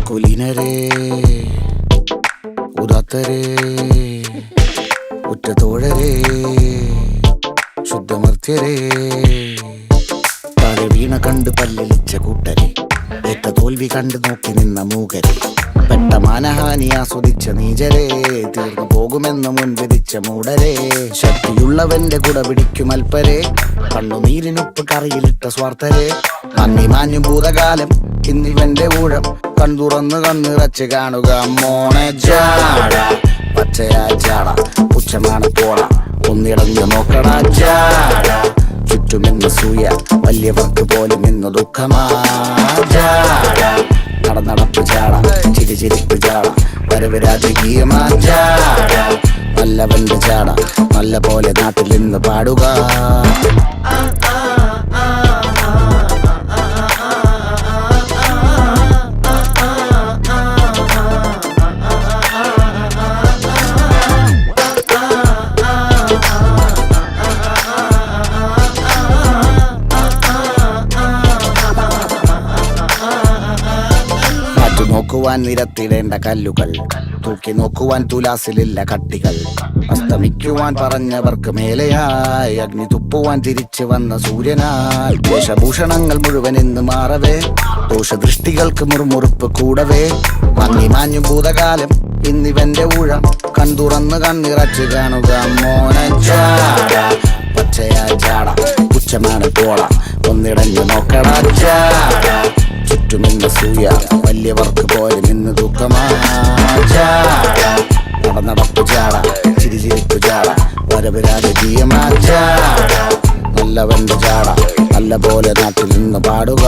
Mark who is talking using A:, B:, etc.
A: കുലീനരേ ഉദാത്തരേ ഉറ്റതോഴരേ ശുദ്ധമർത്യരേ താഴെ വീണ കണ്ട് പല്ലിളിച്ച കൂട്ടരെ ഏറ്റ തോൽവി കണ്ട് നോക്കി നിന്ന മൂകരെ പെട്ട മാനഹാനി ആസ്വദിച്ച നീചരെ തീർന്നു പോകുമെന്ന് മുൻവിധിച്ച മൂടരെ ശക്തിയുള്ളവന്റെ കുട പിടിക്കും അൽപ്പരെ കണ്ണുനീരിനുപ്പ് കറിയിലിട്ട സ്വാർത്ഥരെ നന്ദി മാഞ്ഞു ഭൂതകാലം ഇന്നിവന്റെ ഊഴം കൺതുറന്ന് കണ്ണിറച്ച് കാണുക മോണെ ജാട പച്ചയാ ജാട പുച്ഛമാണ് പോള ഒന്നിടഞ്ഞു നോക്കടാ ജാട ചുറ്റുമെന്ന് സൂയ വലിയവർക്ക് പോലും ഇന്ന് ദുഃഖമാ ജാട നടപ്പ് ജാട ചിരിച്ചിരിപ്പ് ജാട വരവ് രാജകീയമാ ജാട നല്ലവന്റെ ജാട നല്ല പോലെ നാട്ടിൽ നിന്ന് പാടുക. നോക്കുവാൻ നിരത്തിടേണ്ട കല്ലുകൾ തൂക്കി നോക്കുവാൻ തുലാസിലില്ല കട്ടികൾ അസ്തമിക്കുവാൻ പറഞ്ഞവർക്ക് മേലെയായി അഗ്നി തുപ്പുവാൻ തിരിച്ചു വന്ന സൂര്യനായി ദോഷഭൂഷണങ്ങൾ മുഴുവൻ ഇന്ന് മാറവേ ദോഷദൃഷ്ടികൾക്ക് മുറുമുറുപ്പ് കൂടവേ മങ്ങി മാഞ്ഞു ഭൂതകാലം ഇന്നിവന്റെ ഊഴം കൺതുറന്ന് കണ്ണിറച്ച് കാണുക മോനെ ജാട പച്ചയാ ജാട പുച്ഛമാണ് പോള ഒന്നിടഞ്ഞു നോക്കടാ ജാട ചുറ്റുമിന്ന് സൂയ വലിയവർക്ക് പോലും ഇന്ന് ദുഃഖമാ ജാട നടപ്പ് ജാട ചിരിച്ചിരിപ്പ് ജാട വരവ് രാജകീയമാ ജാട നല്ലവന്റെ ജാട നല്ല പോലെ നാട്ടിൽ നിന്ന് പാടുക.